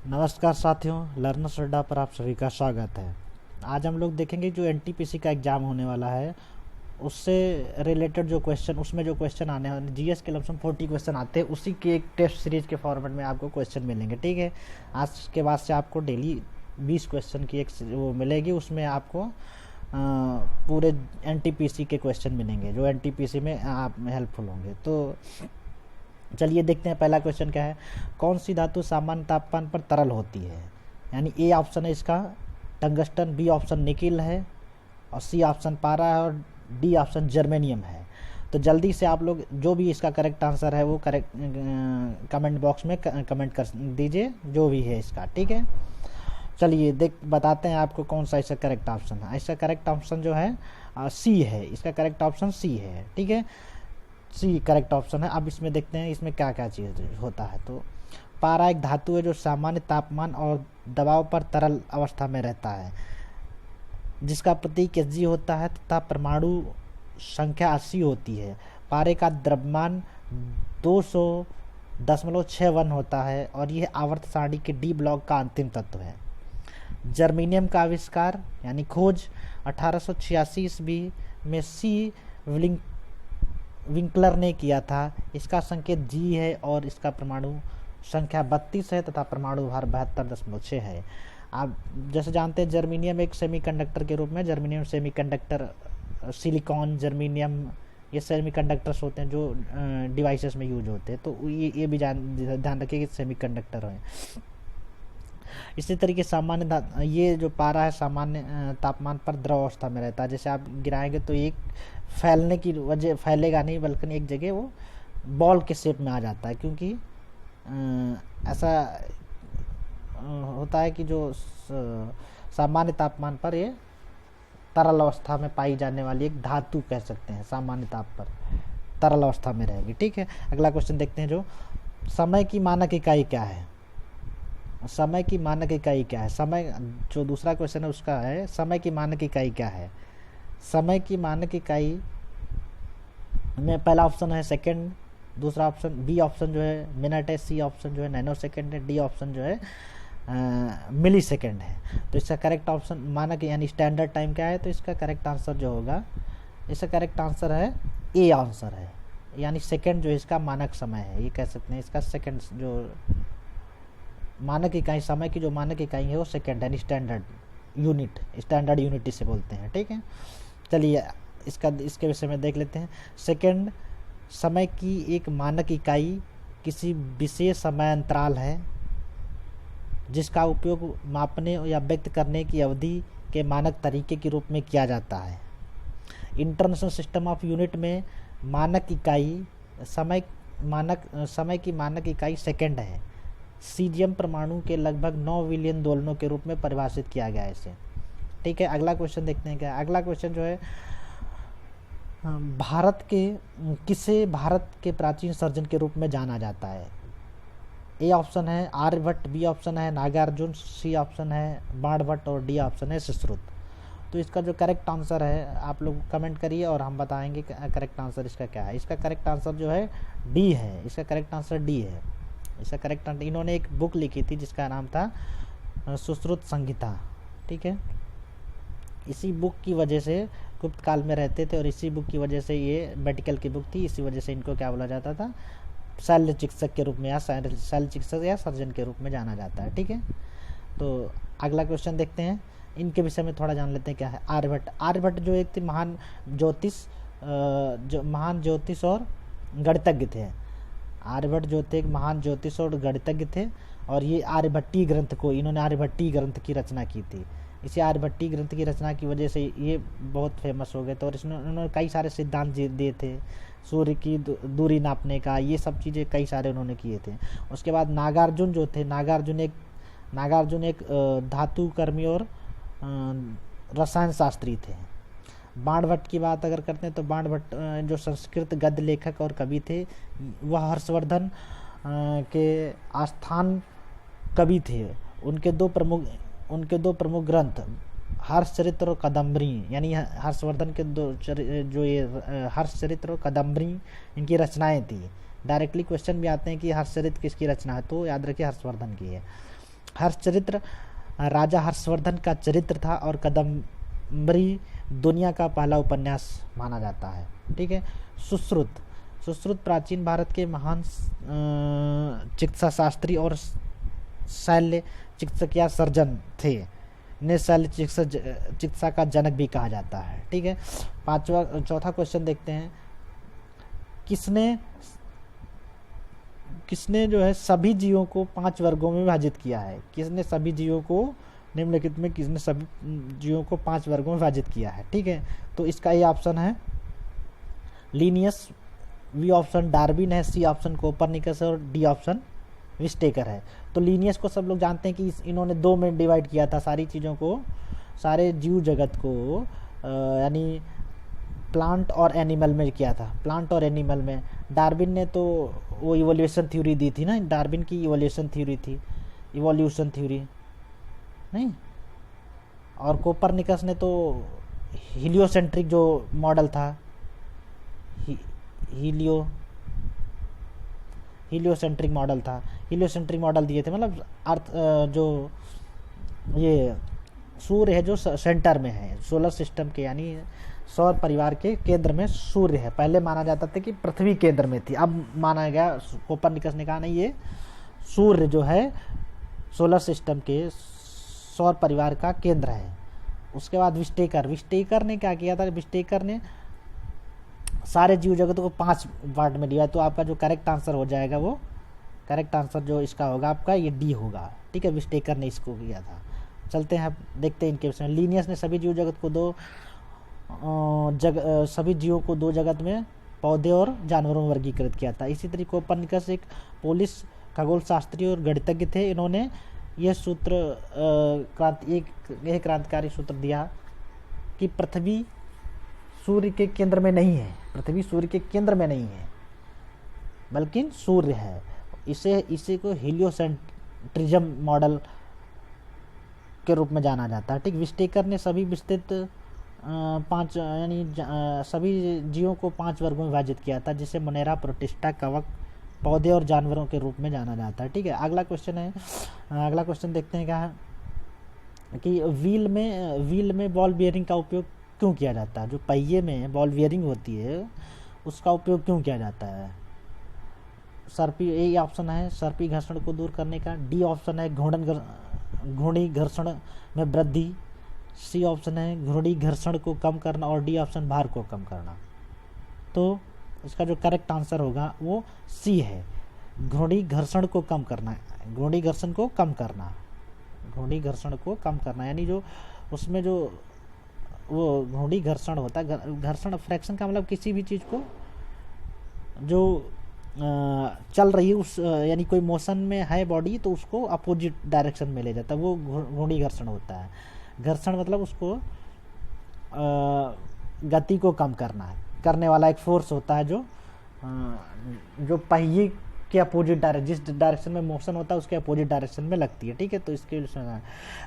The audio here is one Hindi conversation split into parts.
नमस्कार साथियों, लर्नर्स अड्डा पर आप सभी का स्वागत है। आज हम लोग देखेंगे जो एनटीपीसी का एग्ज़ाम होने वाला है उससे रिलेटेड जो क्वेश्चन, उसमें जो क्वेश्चन आने वाले जीएस के लमसम 40 क्वेश्चन आते हैं, उसी के एक टेस्ट सीरीज के फॉर्मेट में आपको क्वेश्चन मिलेंगे। ठीक है, आज के बाद से आपको डेली 20 क्वेश्चन की एक वो मिलेगी। उसमें आपको पूरे एनटीपीसी के क्वेश्चन मिलेंगे जो एनटीपीसी में आप हेल्पफुल होंगे। तो चलिए देखते हैं पहला क्वेश्चन क्या है। कौन सी धातु सामान्य तापमान पर तरल होती है? यानी ए ऑप्शन है इसका टंगस्टन, बी ऑप्शन निकिल है, और सी ऑप्शन पारा है, और डी ऑप्शन जर्मेनियम है। तो जल्दी से आप लोग जो भी इसका करेक्ट आंसर है वो करेक्ट कमेंट बॉक्स में कमेंट कर दीजिए जो भी है इसका। ठीक है, चलिए बताते हैं आपको कौन सा इसका करेक्ट ऑप्शन है। इसका करेक्ट ऑप्शन जो है सी है। इसका करेक्ट ऑप्शन सी है। ठीक है, सी करेक्ट ऑप्शन है। अब इसमें देखते हैं इसमें क्या क्या चीज़ होता है। तो पारा एक धातु है जो सामान्य तापमान और दबाव पर तरल अवस्था में रहता है, जिसका प्रतीक Hg होता है तथा परमाणु संख्या 80 होती है। पारे का द्रव्यमान 200.61 होता है और यह आवर्त सारणी के डी ब्लॉक का अंतिम तत्व है। जर्मेनियम का आविष्कार यानी खोज 1886 ईस्वी में सी विंकलर ने किया था। इसका संकेत जी है और इसका परमाणु संख्या 32 है तथा परमाणु भार 72.6 है। आप जैसे जानते हैं जर्मेनियम एक सेमीकंडक्टर के रूप में, जर्मेनियम सेमीकंडक्टर, सिलिकॉन, जर्मेनियम, ये सेमीकंडक्टर्स होते हैं जो डिवाइसेस में यूज होते हैं। तो ये भी ध्यान रखिए कि सेमीकंडक्टर है। इसी तरीके सामान्य ये जो पारा है सामान्य तापमान पर द्रव अवस्था में रहता है। जैसे आप गिराएंगे तो एक फैलने की वजह, फैलेगा नहीं बल्कि एक जगह वो बॉल के शेप में आ जाता है, क्योंकि ऐसा होता है कि जो सामान्य तापमान पर ये तरल अवस्था में पाई जाने वाली एक धातु कह सकते हैं, सामान्य ताप पर तरल अवस्था में रहेगी। ठीक है, अगला क्वेश्चन देखते हैं। जो समय की मानक इकाई क्या है? समय की मानक इकाई क्या है? समय, जो दूसरा क्वेश्चन है उसका है समय की मानक इकाई क्या है। समय की मानक इकाई में पहला ऑप्शन है सेकंड, दूसरा ऑप्शन बी ऑप्शन जो है मिनट है, सी ऑप्शन जो है नैनो सेकंड है, डी ऑप्शन जो है मिली सेकेंड है। तो इसका करेक्ट ऑप्शन मानक यानी स्टैंडर्ड टाइम क्या है? तो इसका करेक्ट आंसर जो होगा, इसका करेक्ट आंसर है ए आंसर है, यानी सेकंड जो इसका मानक समय है, ये कह सकते हैं। इसका सेकंड जो मानक इकाई, समय की जो मानक इकाई है वो सेकंड है, स्टैंडर्ड यूनिट, स्टैंडर्ड यूनिट इसे बोलते हैं। ठीक है, चलिए इसके विषय में देख लेते हैं। सेकंड समय की एक मानक इकाई किसी विशेष समय अंतराल है जिसका उपयोग मापने या व्यक्त करने की अवधि के मानक तरीके के रूप में किया जाता है। इंटरनेशनल सिस्टम ऑफ यूनिट में मानक इकाई समय की मानक इकाई सेकंड है। सीजियम परमाणु के लगभग 9 बिलियन दोलनों के रूप में परिभाषित किया गया है इसे। ठीक है, अगला क्वेश्चन देखते हैं क्या। अगला क्वेश्चन जो है किसे भारत के प्राचीन सर्जन के रूप में जाना जाता है? ए ऑप्शन है आर्यभट्ट, बी ऑप्शन है नागार्जुन, सी ऑप्शन है बाणभट्ट और डी ऑप्शन है सुश्रुत। तो इसका जो करेक्ट आंसर है आप लोग कमेंट करिए और हम बताएंगे करेक्ट आंसर इसका क्या है। इसका करेक्ट आंसर जो है डी है। इसका करेक्ट आंसर डी है। इसका करेक्ट आंसर, इन्होंने एक बुक लिखी थी जिसका नाम था सुश्रुत संहिता। ठीक है, इसी बुक की वजह से गुप्त काल में रहते थे और इसी बुक की वजह से ये मेडिकल की बुक थी, इसी वजह से इनको क्या बोला जाता था? शल्य चिकित्सक के रूप में या शल्य चिकित्सक या सर्जन के रूप में जाना जाता है। ठीक है, तो अगला क्वेश्चन देखते हैं। इनके विषय में थोड़ा जान लेते हैं क्या है। आर्यभट्ट जो एक थे महान ज्योतिष और गणितज्ञ थे। आर्यभट्ट जो थे एक महान ज्योतिष और गणितज्ञ थे, और ये आर्यभट्टीय ग्रंथ को, इन्होंने आर्यभट्टीय ग्रंथ की रचना की थी। इसी आर्यभट्टीय ग्रंथ की रचना की वजह से ये बहुत फेमस हो गए थे और इसमें उन्होंने कई सारे सिद्धांत दिए थे, सूर्य की दूरी नापने का, ये सब चीज़ें कई सारे उन्होंने किए थे। उसके बाद नागार्जुन जो थे, नागार्जुन एक धातु कर्मी और रसायन शास्त्री थे। बाणभट्ट की बात अगर करते हैं तो बाणभट्ट जो संस्कृत गद्य लेखक और कवि थे, वह हर्षवर्धन के आस्थान कवि थे। उनके दो प्रमुख ग्रंथ हर्षचरित्र और कदम्बरी, यानी हर्षवर्धन के जो ये हर्षचरित्र और कदम्बरी इनकी रचनाएं थी। डायरेक्टली क्वेश्चन भी आते हैं कि हर्षचरित्र किसकी रचना है, तो याद रखिए हर्षवर्धन की है। हर्षचरित्र राजा हर्षवर्धन का चरित्र था और कादम्बरी दुनिया का पहला उपन्यास माना जाता है। ठीक है। सुश्रुत सुश्रुत प्राचीन भारत के महान चिकित्सा शास्त्री और शल्य चिकित्सक या सर्जन थे। इन्हें शल्य चिकित्सा का जनक भी कहा जाता है। ठीक है। चौथा क्वेश्चन देखते हैं, किसने जो है सभी जीवों को 5 वर्गों में विभाजित किया है? किसने सभी जीवों को निम्नलिखित में किसने सभी जीवों को 5 वर्गों में विभाजित किया है? ठीक है। तो इसका ये ऑप्शन है लीनियस, बी ऑप्शन डार्विन है, सी ऑप्शन कोपरनिकस है और डी ऑप्शन विस्टेकर है। तो लीनियस को सब लोग जानते हैं कि इन्होंने 2 में डिवाइड किया था सारी चीज़ों को, सारे जीव जगत को, यानी प्लांट और एनिमल में किया था। प्लांट और एनिमल में डार्विन ने तो वो इवोल्यूशन थ्योरी दी थी ना, डार्विन की इवोल्यूशन थ्योरी थी, इवोल्यूशन थ्योरी नहीं। और कोपरनिकस ने तो हीलियोसेंट्रिक जो मॉडल था, हीलियोसेंट्रिक मॉडल था, हीलियोसेंट्रिक मॉडल दिए थे, मतलब अर्थ जो ये सूर्य है जो सेंटर में है सोलर सिस्टम के, यानी सौर परिवार के केंद्र में सूर्य है। पहले माना जाता था कि पृथ्वी केंद्र में थी, अब माना गया, कोपरनिकस ने कहा नहीं, ये सूर्य जो है सोलर सिस्टम के सौर परिवार का केंद्र है। उसके बाद विस्टेकर ने क्या किया था? विस्टेकर ने सारे जीव जगत को 5 पार्ट में दिया। तो आपका जो करेक्ट आंसर हो जाएगा, वो करेक्ट आंसर जो इसका होगा आपका ये डी होगा। ठीक है। विस्टेकर ने इसको किया था। चलते हैं, देखते हैं इनके विषय में। लीनियस ने सभी जीव जगत को सभी जीवों को 2 जगत में पौधे और जानवरों में वर्गीकृत किया था। इसी तरीके कोपरनिकस एक पोलिश खगोल शास्त्री और गणितज्ञ थे। इन्होंने यह सूत्र क्रांतिकारी सूत्र दिया कि पृथ्वी सूर्य के केंद्र में नहीं है, पृथ्वी सूर्य के केंद्र में नहीं है बल्कि सूर्य है। इसे को हीलियोसेंट्रिज्म मॉडल के रूप में जाना जाता है। ठीक। विस्टेकर ने सभी विस्तृत 5 यानी सभी जीवों को 5 वर्गों में विभाजित किया था, जिसे मोनेरा, प्रोटिस्टा, कवक, पौधे और जानवरों के रूप में जाना जाता है। ठीक है। अगला क्वेश्चन देखते हैं क्या है कि व्हील में बॉल बियरिंग का उपयोग क्यों किया जाता है? जो पहिए में बॉल बियरिंग होती है उसका उपयोग क्यों किया जाता है? ए ऑप्शन है सर्पी घर्षण को दूर करने का, डी ऑप्शन है घूर्णी घर्षण में वृद्धि, सी ऑप्शन है घूर्णी घर्षण को कम करना और डी ऑप्शन भार को कम करना। तो इसका जो करेक्ट आंसर होगा वो सी है, घूर्णी घर्षण को कम करना। घूर्णी घर्षण को कम करना यानी जो उसमें जो वो घूर्णी घर्षण होता है, घर्षण फ्रैक्शन का मतलब किसी भी चीज़ को जो चल रही है उस यानी कोई मोशन में है बॉडी तो उसको अपोजिट डायरेक्शन में ले जाता है, वो घूर्णी घर्षण होता है। घर्षण मतलब उसको गति को कम करने वाला एक फोर्स होता है जो पहिए के अपोजिट डायरेक्शन, जिस डायरेक्शन में मोशन होता है उसके अपोजिट डायरेक्शन में लगती है। ठीक है। तो इसके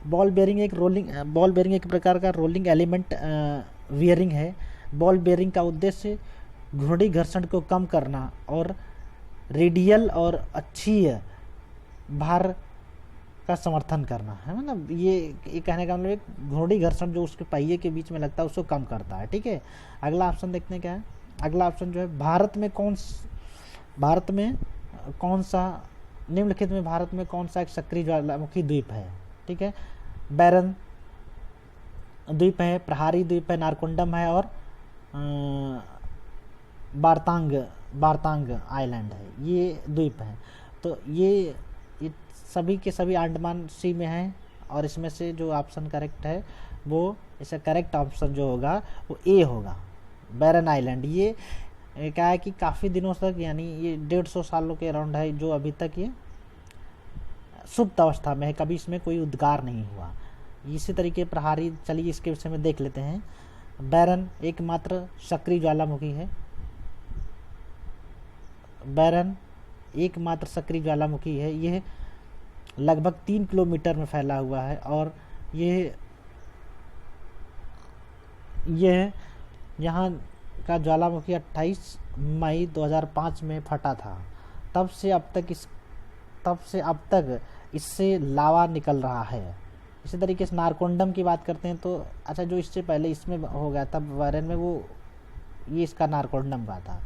बॉल बेयरिंग एक प्रकार का रोलिंग एलिमेंट वियरिंग है। बॉल बेयरिंग का उद्देश्य घूर्णी घर्षण को कम करना और रेडियल और अक्षीय भार का समर्थन करना है। मतलब ये कहने का मतलब घूर्णी घर्षण जो उसके पहिए के बीच में लगता है उसको कम करता है। ठीक है। अगला ऑप्शन देखते हैं क्या है। अगला ऑप्शन जो है भारत में कौन सा एक सक्रिय ज्वालामुखी द्वीप है? ठीक है। बैरन द्वीप है, प्रहारी द्वीप है, नारकोंडम है और बारतांग आइलैंड है। ये द्वीप है। तो ये सभी के सभी अंडमान सी में है और इसमें से जो ऑप्शन करेक्ट है वो इसका करेक्ट ऑप्शन जो होगा वो ए होगा, बैरन आइलैंड। ये क्या है कि काफ़ी दिनों तक यानी ये 150 सालों के अराउंड है जो अभी तक ये सुप्त अवस्था में है, कभी इसमें कोई उद्गार नहीं हुआ। इसी तरीके प्रहारी, चलिए इसके विषय में देख लेते हैं। बैरन एकमात्र सक्रिय ज्वालामुखी है, बैरन एकमात्र सक्रिय ज्वालामुखी है। यह लगभग 3 किलोमीटर में फैला हुआ है और यह यहाँ का ज्वालामुखी 28 मई 2005 में फटा था। तब से अब तक इससे लावा निकल रहा है। इसी तरीके से नारकोंडम की बात करते हैं तो अच्छा, जो इससे पहले इसमें हो गया था वारेन में, वो ये इसका नारकोंडम का था।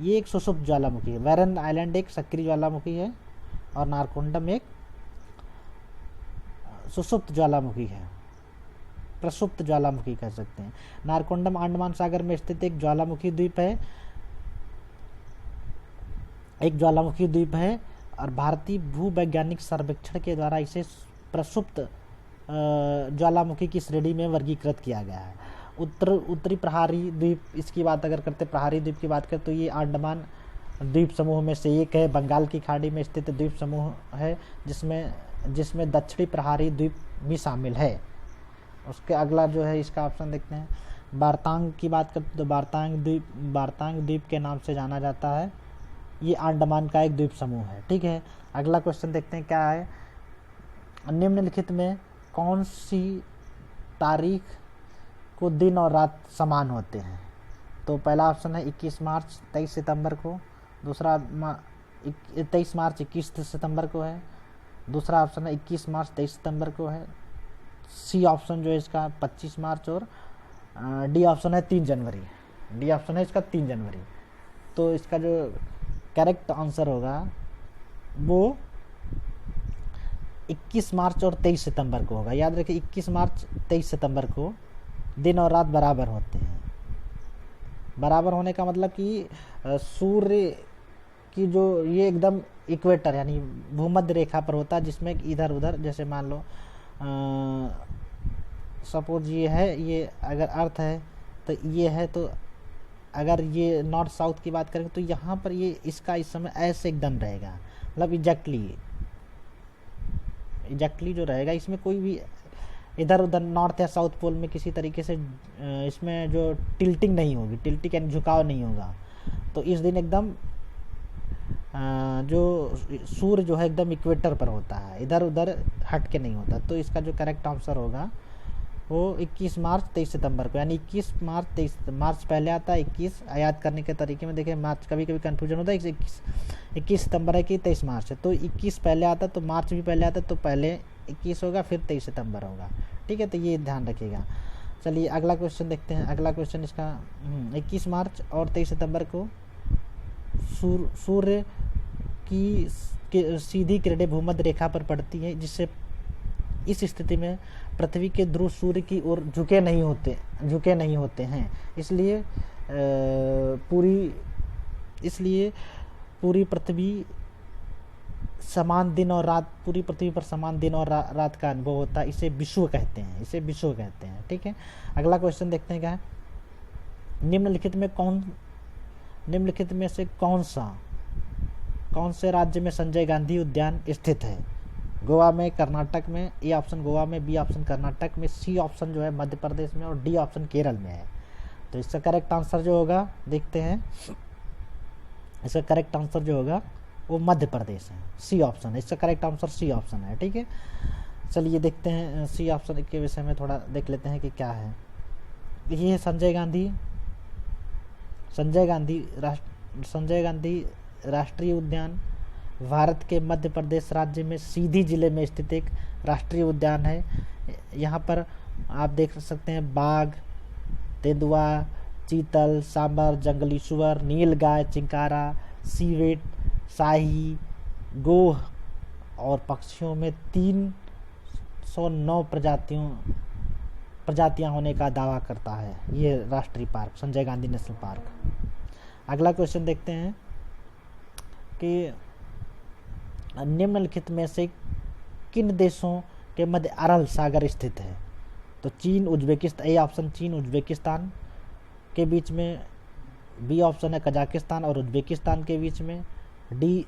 ये एक सुषुप्त ज्वालामुखी है। वारेन आइलैंड एक सक्रिय ज्वालामुखी है और नारकोंडम एक सुषुप्त ज्वालामुखी है, प्रसुप्त ज्वालामुखी कह सकते हैं। नारकोंडम अंडमान सागर में स्थित एक ज्वालामुखी द्वीप है, और भारतीय भूवैज्ञानिक सर्वेक्षण के द्वारा इसे प्रसुप्त ज्वालामुखी की श्रेणी में वर्गीकृत किया गया है। उत्तरी प्रहारी द्वीप, इसकी बात अगर करते प्रहारी द्वीप की बात करें तो ये अंडमान द्वीप समूह में से एक है। बंगाल की खाड़ी में स्थित द्वीप समूह है जिसमें दक्षिणी प्रहारी द्वीप भी शामिल है। उसके अगला जो है इसका ऑप्शन देखते हैं। बारतांग की बात करते तो बारतांग द्वीप के नाम से जाना जाता है। ये अंडमान का एक द्वीप समूह है। ठीक है, अगला क्वेश्चन देखते हैं क्या है। निम्नलिखित में कौन सी तारीख को दिन और रात समान होते हैं? तो पहला ऑप्शन है 21 मार्च 23 सितंबर को, दूसरा 23 मार्च 21 सितंबर को है, दूसरा ऑप्शन है 21 मार्च 23 सितंबर को है, सी ऑप्शन जो है इसका 25 मार्च, और डी ऑप्शन है 3 जनवरी। डी ऑप्शन है इसका 3 जनवरी। तो इसका जो करेक्ट आंसर होगा वो 21 मार्च और 23 सितंबर को होगा। याद रखिए 21 मार्च 23 सितंबर को दिन और रात बराबर होते हैं। बराबर होने का मतलब कि सूर्य की जो ये एकदम इक्वेटर यानी भूमध्य रेखा पर होता है, जिसमें इधर उधर जैसे मान लो सपोज ये है, ये अगर अर्थ है तो ये है, तो अगर ये नॉर्थ साउथ की बात करें तो यहाँ पर ये इसका इस समय ऐसे एकदम रहेगा, मतलब एग्जैक्टली जो रहेगा, इसमें कोई भी इधर उधर नॉर्थ या साउथ पोल में किसी तरीके से इसमें जो टिल्टिंग नहीं होगी, टिल्टिंग यानी झुकाव नहीं होगा। तो इस दिन एकदम जो सूर्य जो है एकदम इक्वेटर पर होता है, इधर उधर हट के नहीं होता। तो इसका जो करेक्ट आंसर होगा वो 21 मार्च 23 सितंबर को, यानी 21 मार्च 23 मार्च पहले आता है। 21 याद करने के तरीके में देखिए, मार्च कभी कभी कंफ्यूजन होता है, 21 सितंबर है कि 23 मार्च है, तो 21 पहले आता है तो मार्च भी पहले आता है, तो पहले 21 होगा फिर 23 सितंबर होगा। ठीक है, तो ये ध्यान रखिएगा। चलिए अगला क्वेश्चन देखते हैं। अगला क्वेश्चन इसका 21 मार्च और 23 सितंबर को सूर्य की सीधी किरणें भूमध्य रेखा पर पड़ती है, जिससे इस स्थिति में पृथ्वी के ध्रुव सूर्य की ओर झुके नहीं होते हैं। इसलिए पूरी पृथ्वी समान दिन और रात, पूरी पृथ्वी पर समान दिन और रात का अनुभव होता है। इसे विषुव कहते हैं। ठीक है, अगला क्वेश्चन देखते हैं क्या है। निम्नलिखित में से कौन से राज्य में संजय गांधी उद्यान स्थित है? गोवा में, कर्नाटक में, ए ऑप्शन गोवा में, बी ऑप्शन कर्नाटक में, सी ऑप्शन जो है मध्य प्रदेश में, और डी ऑप्शन केरल में है। तो इसका करेक्ट आंसर जो होगा देखते हैं, इसका करेक्ट आंसर जो होगा वो मध्य प्रदेश है, सी ऑप्शन है। इसका करेक्ट आंसर सी ऑप्शन है। ठीक है, चलिए देखते हैं सी ऑप्शन के विषय में थोड़ा देख लेते हैं कि क्या है। ये है संजय गांधी राष्ट्रीय उद्यान भारत के मध्य प्रदेश राज्य में सीधी जिले में स्थित एक राष्ट्रीय उद्यान है। यहाँ पर आप देख सकते हैं बाघ, तेंदुआ, चीतल, सांबर, जंगली सुअर, नीलगाय, चिंकारा, सीवेट, शाही, गोह और पक्षियों में 309 प्रजातियां होने का दावा करता है ये राष्ट्रीय park, Sanjay Gandhi national park. अगला क्वेश्चन देखते हैं कि निम्नलिखित में से किन देशों के मध्य अरल सागर स्थित है? तो चीन, उज्बेकिस्तान, ए ऑप्शन चीन उज्बेकिस्तान के बीच में, बी ऑप्शन है कजाकिस्तान और उज्बेकिस्तान के बीच में,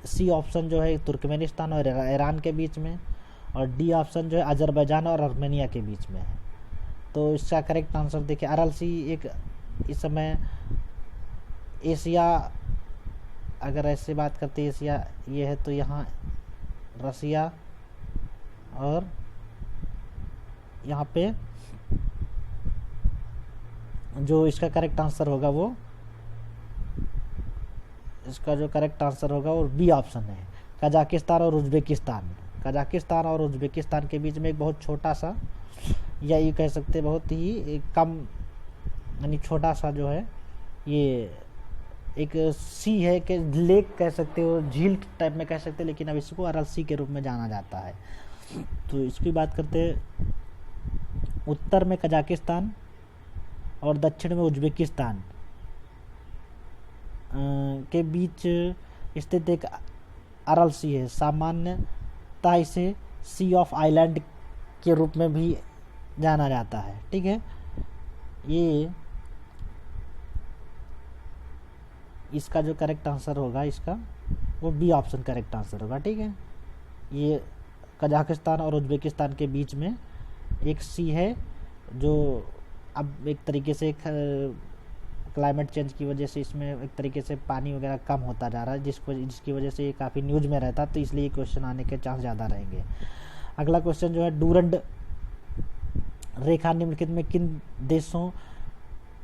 सी ऑप्शन जो है तुर्कमेनिस्तान और ईरान के बीच में, और डी ऑप्शन जो है अजरबैजान और आर्मेनिया के बीच में है। तो इसका करेक्ट आंसर देखिए, अरल सी एक इस समय एशिया, अगर ऐसे बात करते हैं एशिया ये है, तो यहाँ रसिया और यहाँ पे जो इसका करेक्ट आंसर होगा वो, इसका जो करेक्ट आंसर होगा वो बी ऑप्शन है, कजाकिस्तान और उज्बेकिस्तान कजाकिस्तान और उज़्बेकिस्तान के बीच में एक बहुत छोटा सा, या ये कह सकते हैं बहुत ही कम, यानी छोटा सा जो है ये एक सी है कि लेक कह सकते हो, झील टाइप में कह सकते हैं, लेकिन अब इसको अरल सी के रूप में जाना जाता है। तो इसकी बात करते हैं, उत्तर में कजाकिस्तान और दक्षिण में उज़्बेकिस्तान के बीच स्थित एक अरल सी है। सामान्यतः इसे सी ऑफ आइलैंड के रूप में भी जाना जाता है। ठीक है, ये इसका जो करेक्ट आंसर होगा इसका वो बी ऑप्शन करेक्ट आंसर होगा। ठीक है, ये कजाकिस्तान और उज़्बेकिस्तान के बीच में एक सी है जो अब एक तरीके से क्लाइमेट चेंज की वजह से इसमें एक तरीके से पानी वगैरह कम होता जा रहा है, जिसकी वजह से ये काफ़ी न्यूज़ में रहता है, तो इसलिए क्वेश्चन आने के चांस ज़्यादा रहेंगे। अगला क्वेश्चन जो है, डूरंड रेखा निम्नलिखित में किन देशों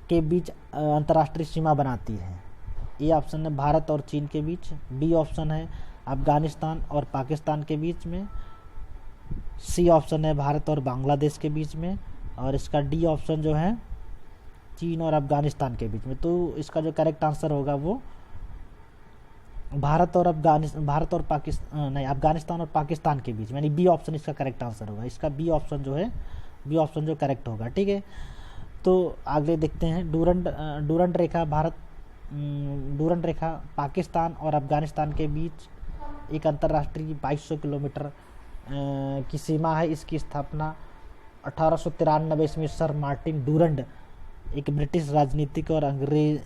के बीच अंतर्राष्ट्रीय सीमा बनाती है? ए ऑप्शन है भारत और चीन के बीच, बी ऑप्शन है अफगानिस्तान और पाकिस्तान के बीच में, सी ऑप्शन है भारत और बांग्लादेश के बीच में, और इसका डी ऑप्शन जो है चीन और अफगानिस्तान के बीच में। तो इसका जो करेक्ट आंसर होगा वो अफगानिस्तान और पाकिस्तान के बीच में, यानी बी ऑप्शन इसका करेक्ट आंसर होगा। इसका बी ऑप्शन जो है, बी ऑप्शन जो करेक्ट होगा। ठीक है, तो आगे देखते हैं, डूरंड रेखा पाकिस्तान और अफगानिस्तान के बीच एक अंतर्राष्ट्रीय 2200 किलोमीटर की सीमा है। इसकी स्थापना 1893 ईस्वी में सर मार्टिन डूरंड, एक ब्रिटिश राजनीतिक और अंग्रेज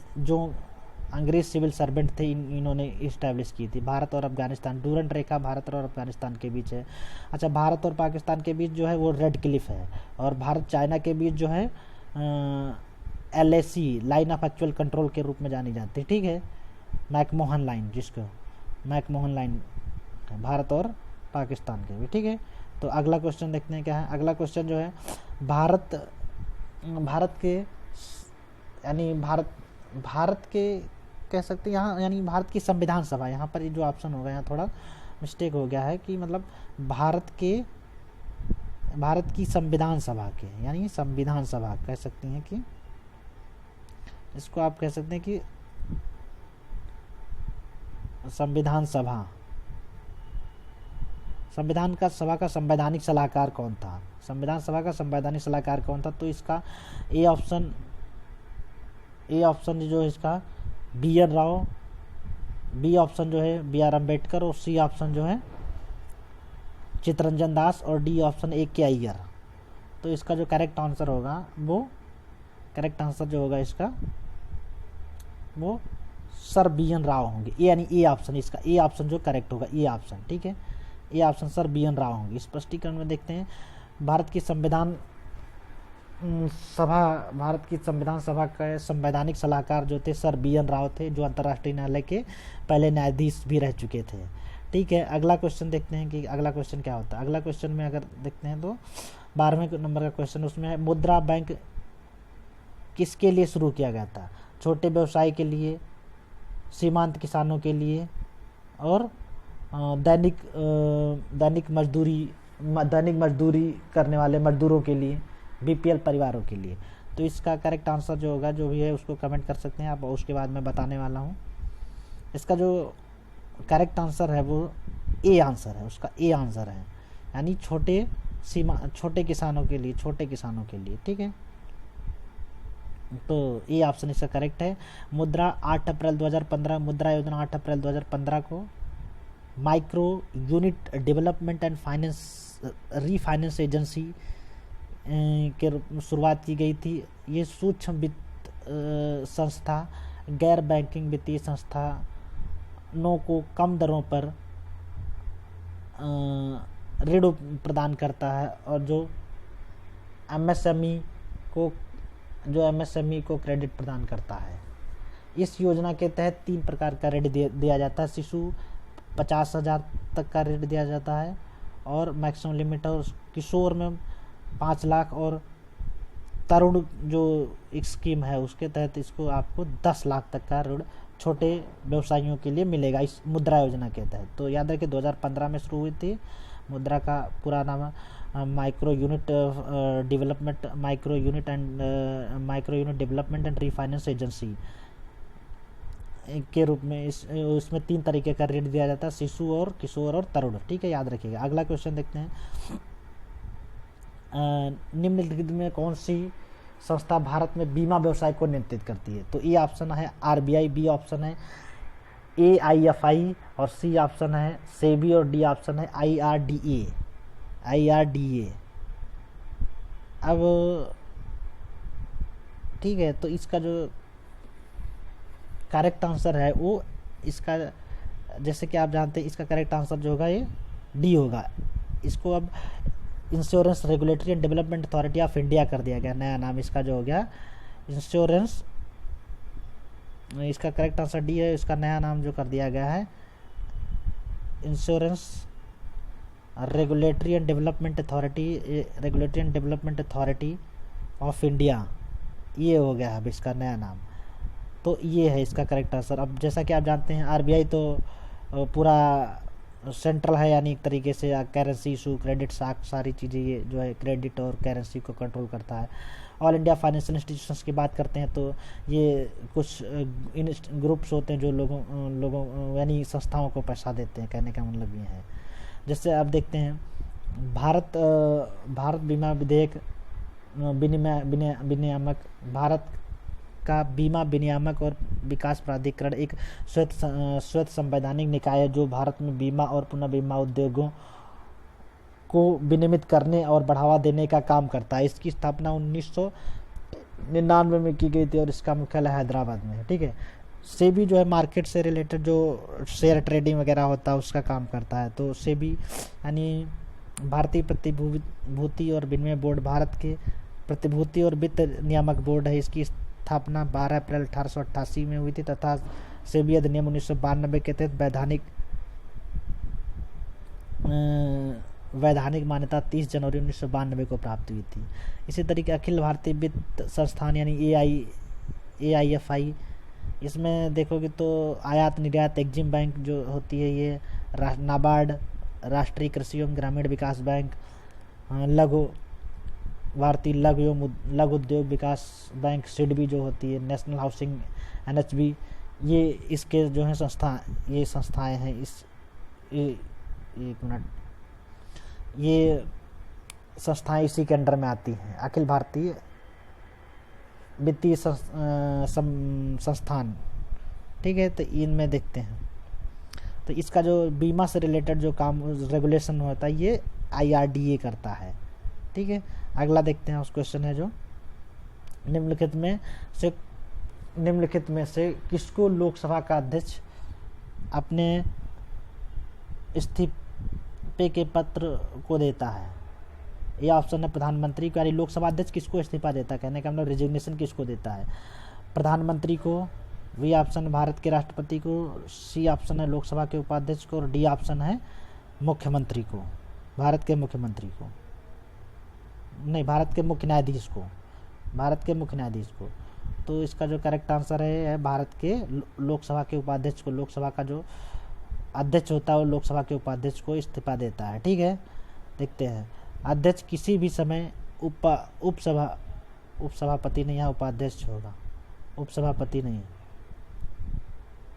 सिविल सर्वेंट थे, इन्होंने इस्टेब्लिश की थी। भारत और अफगानिस्तान, डूरंड रेखा भारत और अफगानिस्तान के बीच है। अच्छा, भारत और पाकिस्तान के बीच जो है वो रेड क्लिफ है, और भारत चाइना के बीच जो है LAC, line of actual control के रूप में जानी जाती है। ठीक है, मैकमोहन लाइन, जिसको मैकमोहन लाइन, भारत और पाकिस्तान के भी। ठीक है, तो अगला क्वेश्चन देखते हैं क्या है। अगला क्वेश्चन जो है, भारत के कह सकते हैं यहाँ, यानी भारत की संविधान सभा, यहाँ पर जो ऑप्शन होगा यहाँ थोड़ा मिस्टेक हो गया है कि मतलब भारत की संविधान सभा के, यानी संविधान सभा कह सकते हैं कि इसको आप कह सकते हैं कि संविधान सभा का संवैधानिक सलाहकार कौन था? संविधान सभा का संवैधानिक सलाहकार कौन था? तो इसका ए ऑप्शन जो है इसका BN राव, बी ऑप्शन जो है BR अम्बेडकर, और सी ऑप्शन जो है चित्तरंजन दास, और डी ऑप्शन AK अय्यर। तो इसका जो करेक्ट आंसर होगा वो, करेक्ट आंसर जो होगा इसका वो सर BN राव होंगे, यानी ए ऑप्शन, इसका ए ऑप्शन जो करेक्ट होगा, ए ऑप्शन। ठीक है, A option sir BN Rao होंगे। स्पष्टीकरण में देखते हैं, भारत की संविधान सभा का संवैधानिक सलाहकार जो थे सर BN राव थे, जो अंतर्राष्ट्रीय न्यायालय के पहले न्यायाधीश भी रह चुके थे। ठीक है, अगला क्वेश्चन देखते हैं कि अगला क्वेश्चन क्या होता है। अगला क्वेश्चन में अगर देखते हैं तो 12वें नंबर का क्वेश्चन, उसमें है मुद्रा बैंक किसके लिए शुरू किया गया था? छोटे व्यवसाय के लिए, सीमांत किसानों के लिए, और दैनिक मजदूरी करने वाले मजदूरों के लिए, BPL परिवारों के लिए। तो इसका करेक्ट आंसर जो होगा, जो भी है उसको कमेंट कर सकते हैं आप, उसके बाद मैं बताने वाला हूँ। इसका जो करेक्ट आंसर है वो ए आंसर है, उसका ए आंसर है, यानी छोटे किसानों के लिए, ठीक है, तो ए ऑप्शन इसका करेक्ट है। मुद्रा 8 अप्रैल 2015, मुद्रा योजना 8 अप्रैल 2015 को micro unit development and refinance agency के शुरुआत की गई थी। ये सूक्ष्म वित्त संस्था गैर बैंकिंग वित्तीय संस्थानों को कम दरों पर ऋण प्रदान करता है, और जो एमएसएमई को क्रेडिट प्रदान करता है। इस योजना के तहत 3 प्रकार का ऋण दिया जाता है। शिशु 50,000 तक का ऋण दिया जाता है, और मैक्सिमम लिमिट, और किशोर में 5 लाख, और तरुण जो एक स्कीम है उसके तहत इसको आपको 10 लाख तक का ऋण छोटे व्यवसायियों के लिए मिलेगा इस मुद्रा योजना के तहत। तो याद रखिए 2015 में शुरू हुई थी मुद्रा का पूरा नाम micro unit development and refinance agency के रूप में इसमें 3 तरीके का ऋण दिया जाता है, शिशु और किशोर और तरुण। ठीक है, याद रखिएगा। अगला क्वेश्चन देखते हैं, निम्नलिखित में कौन सी संस्था भारत में बीमा व्यवसाय को नियंत्रित करती है? तो ए ऑप्शन है आरबीआई, बी ऑप्शन है एआईएफआई और सी ऑप्शन है सेबी और डी ऑप्शन है आईआरडीए। अब ठीक है, तो इसका जो करेक्ट आंसर है वो इसका, जैसे कि आप जानते हैं, इसका करेक्ट आंसर जो होगा ये डी होगा। इसको अब insurance regulatory and development authority of India कर दिया गया, नया नाम इसका जो हो गया इंश्योरेंस। इसका करेक्ट आंसर डी है, इसका नया नाम जो कर दिया गया है insurance regulatory and development authority of India, ये हो गया है इसका नया नाम। तो ये है इसका करेक्ट आंसर। अब जैसा कि आप जानते हैं आरबीआई तो पूरा सेंट्रल है, यानी एक तरीके से करेंसी इशू, क्रेडिट, सारी चीज़ें ये जो है क्रेडिट और करेंसी को कंट्रोल करता है। ऑल इंडिया फाइनेंशियल इंस्टीट्यूशंस की बात करते हैं तो ये कुछ ग्रुप्स होते हैं जो लोगों यानी संस्थाओं को पैसा देते हैं, कहने का मतलब ये है। जैसे आप देखते हैं भारत बीमा विधेयक विनियामक, भारत का बीमा विनियामक और विकास प्राधिकरण एक स्वयं संवैधानिक निकाय है जो भारत में बीमा और पुनः बीमा उद्योगों को विनियमित करने और बढ़ावा देने का काम करता है। इसकी स्थापना 1999 में की गई थी और इसका मुख्यालय हैदराबाद में है। ठीक है, सेबी जो है मार्केट से रिलेटेड जो शेयर ट्रेडिंग वगैरह होता है उसका काम करता है। तो सेबी यानी भारतीय प्रतिभूति और विनिमय बोर्ड भारत के प्रतिभूति और वित्त नियामक बोर्ड है। इसकी स्थापना 12 अप्रैल 1888 में हुई थी तथा सेबी अधिनियम 1992 के तहत वैधानिक मान्यता 30 जनवरी 1992 को प्राप्त हुई थी। इसी तरीके अखिल भारतीय वित्त संस्थान यानी एआईएफआई, इसमें देखोगे तो आयात निर्यात एग्जिम बैंक जो होती है ये, नाबार्ड, राष्ट्रीय कृषि एवं ग्रामीण विकास बैंक, भारतीय लघु उद्योग विकास बैंक सिडबी जो होती है, नेशनल हाउसिंग एनएचबी, ये इसके जो है संस्थाएं हैं। एक मिनट, ये संस्थाएं इसी के अंडर में आती हैं, अखिल भारतीय वित्तीय संस्थान। ठीक है, तो इनमें देखते हैं तो इसका जो बीमा से रिलेटेड जो काम रेगुलेशन होता है ये आईआरडीए करता है। ठीक है, अगला देखते हैं, उस क्वेश्चन है जो निम्नलिखित में से किसको लोकसभा का अध्यक्ष अपने इस्तीफे के पत्र को देता है? ये ऑप्शन है प्रधानमंत्री को, यानी लोकसभा अध्यक्ष किसको इस्तीफा देता है, कहने का मतलब रिजिग्नेशन किसको देता है? प्रधानमंत्री को, बी ऑप्शन भारत के राष्ट्रपति को, सी ऑप्शन है लोकसभा के उपाध्यक्ष को और डी ऑप्शन है मुख्यमंत्री को, भारत के मुख्यमंत्री को, नहीं भारत के मुख्य न्यायाधीश को। तो इसका जो करेक्ट आंसर है भारत के लोकसभा के उपाध्यक्ष को, लोकसभा का जो अध्यक्ष होता है वो लोकसभा के उपाध्यक्ष को इस्तीफा देता है। ठीक है, देखते हैं, अध्यक्ष किसी भी समय उपसभापति नहीं, यहाँ उपाध्यक्ष होगा, उपसभापति नहीं।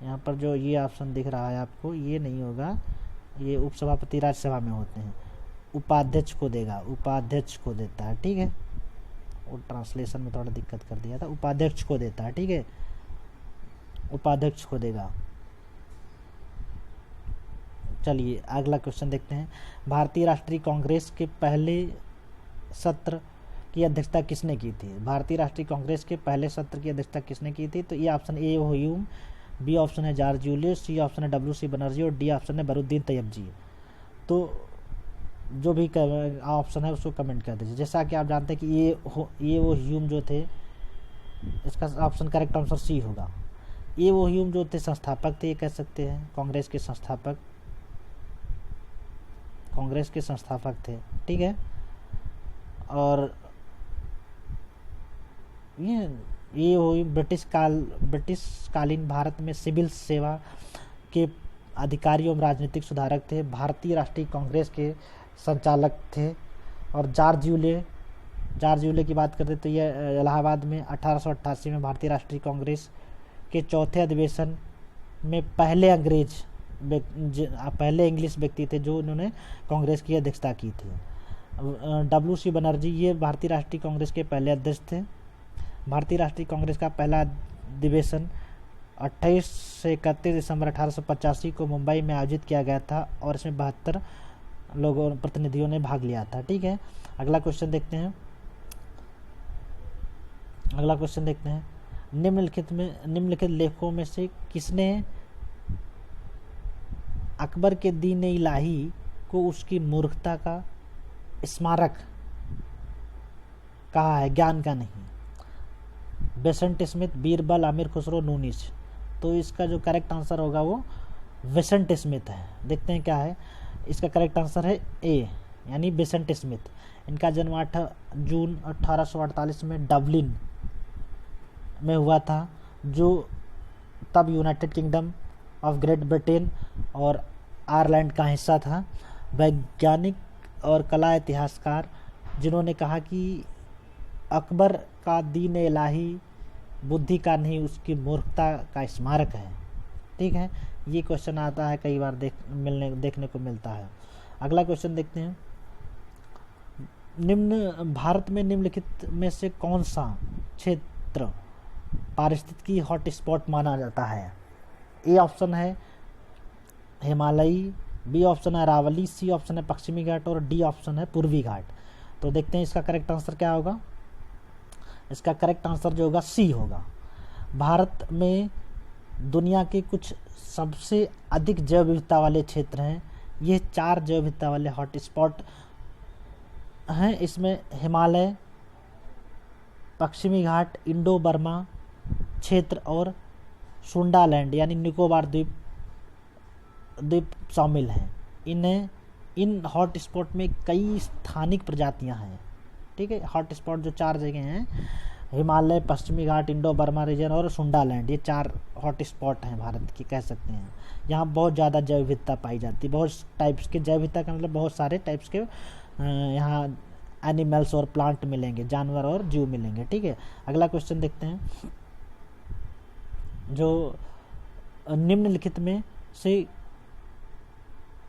यहाँ पर जो ये ऑप्शन दिख रहा है आपको ये नहीं होगा, ये उपसभापति राज्यसभा में होते हैं, उपाध्यक्ष को देगा, उपाध्यक्ष को देता है। ठीक है, वो ट्रांसलेशन में थोड़ा दिक्कत कर दिया था, उपाध्यक्ष को देता है। ठीक है, उपाध्यक्ष को देगा। चलिए अगला क्वेश्चन देखते हैं, भारतीय राष्ट्रीय कांग्रेस के पहले सत्र की अध्यक्षता किसने की थी? भारतीय राष्ट्रीय कांग्रेस के पहले सत्र की अध्यक्षता किसने की थी? तो ये option A Hume, B option है जॉर्ज यूलियस, सी ऑप्शन है डब्ल्यू.सी. बनर्जी और डी ऑप्शन है बरुद्दीन तैयबजी। तो जो भी ऑप्शन है उसको कमेंट कर दीजिए। जैसा कि आप जानते हैं कि ये वो ह्यूम जो थे, इसका ऑप्शन करेक्ट आंसर सी होगा। ये वो ह्यूम जो थे संस्थापक थे, ये कह सकते हैं कांग्रेस के संस्थापक थे। ठीक है, और ये हुई ब्रिटिश कालीन भारत में सिविल सेवा के अधिकारी एवं राजनीतिक सुधारक थे। भारतीय राष्ट्रीय कांग्रेस के संचालक थे। और जॉर्ज यूले की बात करते तो ये इलाहाबाद में 1888 में भारतीय राष्ट्रीय कांग्रेस के चौथे अधिवेशन में पहले इंग्लिश व्यक्ति थे जो उन्होंने कांग्रेस की अध्यक्षता की थी। WC बनर्जी ये भारतीय राष्ट्रीय कांग्रेस के पहले अध्यक्ष थे। भारतीय राष्ट्रीय कांग्रेस का पहला अधिवेशन 28 से 31 दिसंबर 1885 को मुंबई में आयोजित किया गया था और इसमें 72 प्रतिनिधियों ने भाग लिया था। ठीक है, अगला क्वेश्चन देखते हैं। निम्नलिखित लेखकों में से किसने अकबर के दीन इलाही को उसकी मूर्खता का स्मारक कहा है, ज्ञान का नहीं? बेसेंट स्मिथ, बीरबल, अमीर खुसरो, नूनिस। तो इसका जो करेक्ट आंसर होगा वो बेसेंट स्मिथ है। देखते हैं क्या है इसका करेक्ट आंसर है ए, यानी बेसेंट स्मिथ। इनका जन्म 8 जून 1848 में डबलिन में हुआ था, जो तब United kingdom of great Britain और आयरलैंड का हिस्सा था। वैज्ञानिक और कला इतिहासकार जिन्होंने कहा कि अकबर का दीन इलाही बुद्धि का नहीं उसकी मूर्खता का स्मारक है। ठीक है, ये क्वेश्चन आता है कई बार देखने को मिलता है। अगला क्वेश्चन देखते हैं। भारत में निम्नलिखित में से कौन सा क्षेत्र पारिस्थितिकी हॉटस्पॉट माना जाता है? ए ऑप्शन है हिमालयी, बी ऑप्शन है अरावली, सी ऑप्शन है पश्चिमी घाट और डी ऑप्शन है पूर्वी घाट। तो देखते हैं इसका करेक्ट आंसर क्या होगा। इसका करेक्ट आंसर जो होगा सी होगा। भारत में दुनिया के कुछ सबसे अधिक जैव विविधता वाले क्षेत्र हैं। ये 4 जैव विविधता वाले हॉटस्पॉट हैं। इसमें हिमालय, पश्चिमी घाट, इंडो बर्मा क्षेत्र और सुंडालैंड यानी निकोबार द्वीप शामिल हैं। इन हॉटस्पॉट में कई स्थानिक प्रजातियां हैं। ठीक है, हॉटस्पॉट जो 4 जगह हैं, हिमालय, पश्चिमी घाट, इंडो बर्मा रीजन और सुंडालैंड, ये 4 हॉटस्पॉट हैं भारत की, कह सकते हैं। यहाँ बहुत ज़्यादा जैव विविधता पाई जाती है। बहुत टाइप्स के जैव विविधता का मतलब बहुत सारे टाइप्स के यहाँ एनिमल्स और प्लांट मिलेंगे, जानवर और जीव मिलेंगे। ठीक है, अगला क्वेश्चन देखते हैं। जो निम्नलिखित में से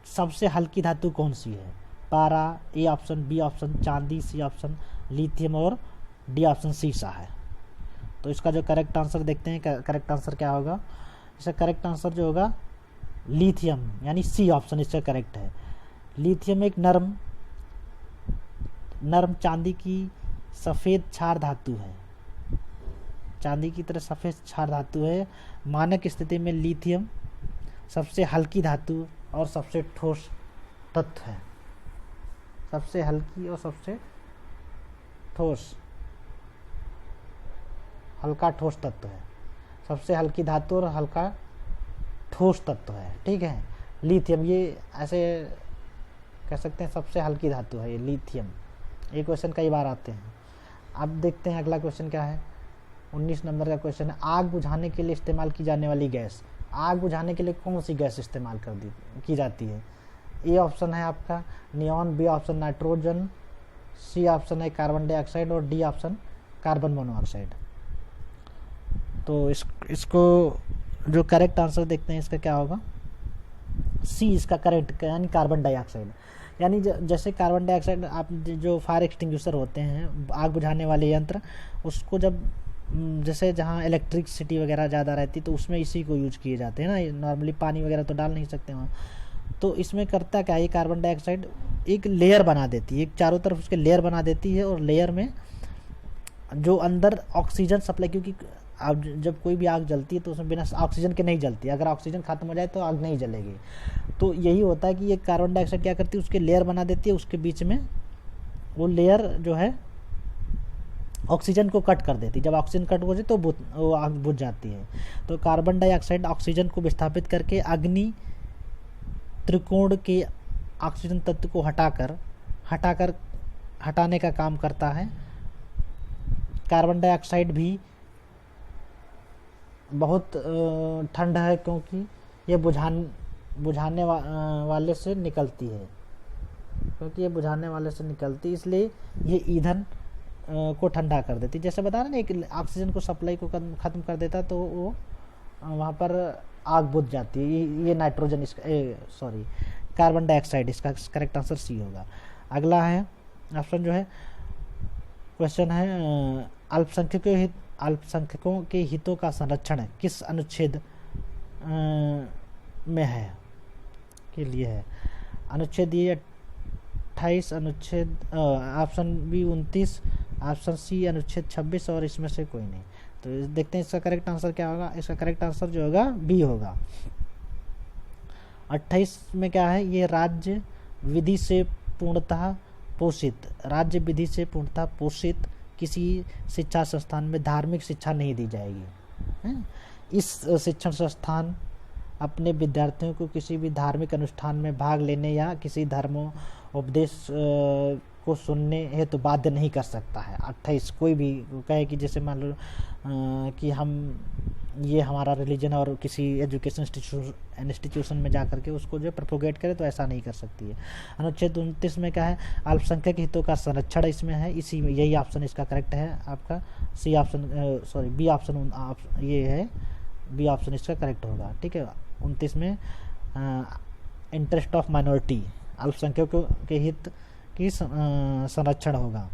सबसे हल्की धातु कौन सी है? पारा, ए ऑप्शन, बी ऑप्शन चांदी, सी ऑप्शन लिथियम और डी ऑप्शन सीसा है। तो इसका जो करेक्ट आंसर देखते हैं, करेक्ट आंसर क्या होगा। इसका करेक्ट आंसर जो होगा लिथियम, यानी सी ऑप्शन इसका करेक्ट है। लिथियम एक नरम चांदी की सफ़ेद क्षार धातु है। चांदी की तरह सफ़ेद क्षार धातु है। मानक स्थिति में लिथियम सबसे हल्की धातु और सबसे ठोस तत्व है। सबसे हल्की और सबसे हल्का ठोस तत्व है। सबसे हल्की धातु और हल्का ठोस तत्व है। ठीक है, लिथियम ये ऐसे कह सकते हैं सबसे हल्की धातु है ये लिथियम। ये क्वेश्चन कई बार आते हैं। अब देखते हैं अगला क्वेश्चन क्या है। 19 नंबर का क्वेश्चन है, आग बुझाने के लिए इस्तेमाल की जाने वाली गैस। आग बुझाने के लिए कौन सी गैस इस्तेमाल की जाती है? ए ऑप्शन है आपका neon, B option nitrogen, C option है कार्बन डाइऑक्साइड और डी ऑप्शन कार्बन मोनोऑक्साइड। तो इसको जो करेक्ट आंसर देखते हैं इसका क्या होगा, सी इसका करेक्ट, यानी कार्बन डाइऑक्साइड। यानी जैसे कार्बन डाइऑक्साइड आप जो फायर एक्सटिंग्विशर होते हैं, आग बुझाने वाले यंत्र, उसको जब जैसे जहाँ इलेक्ट्रिसिटी वगैरह ज़्यादा रहती तो उसमें इसी को यूज किए जाते हैं ना। नॉर्मली पानी वगैरह तो डाल नहीं सकते वहाँ। तो इसमें करता क्या है, कार्बन डाइऑक्साइड एक लेयर बना देती है, एक चारों तरफ उसके लेयर बना देती है और लेयर में जो अंदर ऑक्सीजन सप्लाई, क्योंकि अब जब कोई भी आग जलती है तो उसमें बिना ऑक्सीजन के नहीं जलती। अगर ऑक्सीजन खत्म हो जाए तो आग नहीं जलेगी। तो यही होता है कि ये कार्बन डाइऑक्साइड क्या करती है, उसके लेयर बना देती है, उसके बीच में वो लेयर जो है ऑक्सीजन को कट कर देती है। जब ऑक्सीजन कट हो जाए तो वो आग बुझ जाती है। तो कार्बन डाइऑक्साइड ऑक्सीजन को विस्थापित करके अग्नि त्रिकोण के ऑक्सीजन तत्व को हटाने का काम करता है। कार्बन डाइऑक्साइड भी बहुत ठंडा है क्योंकि ये बुझाने वाले से निकलती है। क्योंकि ये बुझाने वाले से निकलती, इसलिए ये ईंधन को ठंडा कर देती। जैसे बता रहे ना, एक ऑक्सीजन को सप्लाई को ख़त्म कर देता तो वो वहाँ पर आग बुझ जाती है। ये नाइट्रोजन, इसका सॉरी कार्बन डाइऑक्साइड, इसका करेक्ट आंसर सी होगा। अगला है ऑप्शन जो है, क्वेश्चन है अल्पसंख्यकों के हितों का संरक्षण किस अनुच्छेद में है के लिए है? अनुच्छेद ये 28, अनुच्छेद ऑप्शन बी 29, ऑप्शन सी अनुच्छेद 26 और इसमें से कोई नहीं। तो देखते हैं इसका करेक्ट आंसर क्या होगा। इसका करेक्ट आंसर जो होगा बी होगा। 28 में क्या है, ये राज्य विधि से पूर्णतः पोषित, राज्य विधि से पूर्णतः पोषित किसी शिक्षा संस्थान में धार्मिक शिक्षा नहीं दी जाएगी। इस शिक्षण संस्थान अपने विद्यार्थियों को किसी भी धार्मिक अनुष्ठान में भाग लेने या किसी धर्मोपदेश को सुनने हेतु बाध्य नहीं कर सकता है। 28 कोई भी कहे कि जैसे मान लो कि हम ये हमारा रिलीजन और किसी एजुकेशन इंस्टीट्यूशन में जा करके उसको जो प्रोपोगेट करे, तो ऐसा नहीं कर सकती है। अनुच्छेद 29 में क्या है, अल्पसंख्यक हितों का संरक्षण इसमें है। इसी में यही ऑप्शन इसका करेक्ट है आपका C option, sorry B option ये है, बी ऑप्शन इसका करेक्ट होगा। ठीक है, 29 में इंटरेस्ट ऑफ माइनॉरिटी, अल्पसंख्यकों के हित की संरक्षण होगा।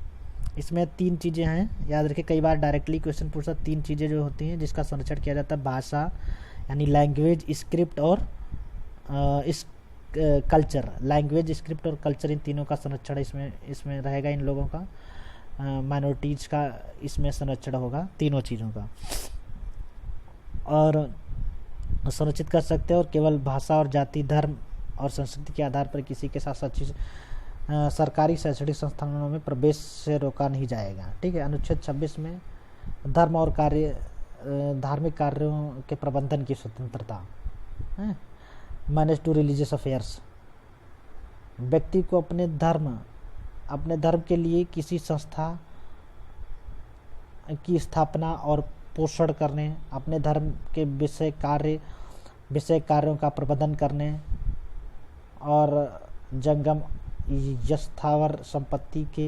इसमें 3 चीज़ें हैं, याद रखिए। कई बार डायरेक्टली क्वेश्चन पूछता, 3 चीज़ें जो होती हैं जिसका संरक्षण किया जाता है, भाषा यानी लैंग्वेज, स्क्रिप्ट और इस कल्चर। लैंग्वेज, स्क्रिप्ट और कल्चर, इन तीनों का संरक्षण इसमें रहेगा। इन लोगों का माइनॉरिटीज़ का इसमें संरक्षण होगा, तीनों चीज़ों का। और संरक्षित कर सकते हैं, और केवल भाषा और जाति, धर्म और संस्कृति के आधार पर किसी के साथ सरकारी शैक्षणिक संस्थानों में प्रवेश से रोका नहीं जाएगा। ठीक है। अनुच्छेद 26 में धर्म और धार्मिक कार्यों के प्रबंधन की स्वतंत्रता, मैनेज टू रिलीजियस अफेयर्स। व्यक्ति को अपने धर्म के लिए किसी संस्था की स्थापना और पोषण करने, अपने धर्म के विषय कार्यों का प्रबंधन करने और जंगम यस्थावर संपत्ति के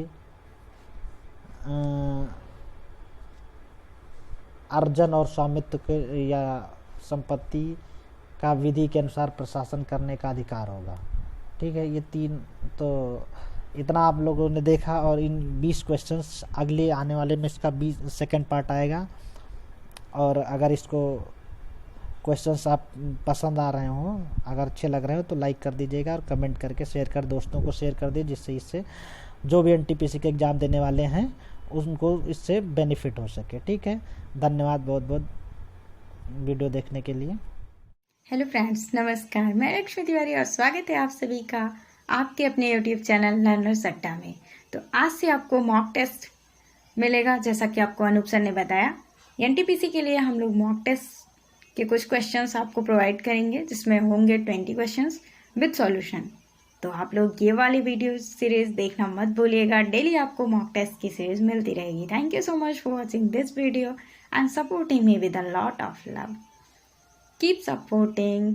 अर्जन और स्वामित्व के या संपत्ति का विधि के अनुसार प्रशासन करने का अधिकार होगा। ठीक है, ये 3 तो इतना आप लोगों ने देखा। और इन 20 क्वेश्चंस अगले आने वाले में इसका 2nd पार्ट आएगा। और अगर इसको क्वेश्चंस आप पसंद आ रहे हों, अगर अच्छे लग रहे हो, तो लाइक कर दीजिएगा और कमेंट करके शेयर कर दोस्तों को शेयर कर दीजिए, जिससे इससे जो भी एनटीपीसी के एग्ज़ाम देने वाले हैं उनको इससे बेनिफिट हो सके। ठीक है, धन्यवाद बहुत बहुत वीडियो देखने के लिए। हेलो फ्रेंड्स, नमस्कार। मैं लक्ष्मी तिवारी और स्वागत है आप सभी का आपके अपने यूट्यूब चैनल लर्नर्स अड्डा में। तो आज से आपको मॉक टेस्ट मिलेगा, जैसा कि आपको अनूप सर ने बताया। एनटीपीसी के लिए हम लोग मॉक टेस्ट के कुछ क्वेश्चंस आपको प्रोवाइड करेंगे, जिसमें होंगे 20 क्वेश्चंस विद सॉल्यूशन। तो आप लोग ये वाली वीडियो सीरीज देखना मत भूलिएगा। डेली आपको मॉक टेस्ट की सीरीज मिलती रहेगी। Thank you so much for watching this video and supporting me with a lot of love. Keep supporting.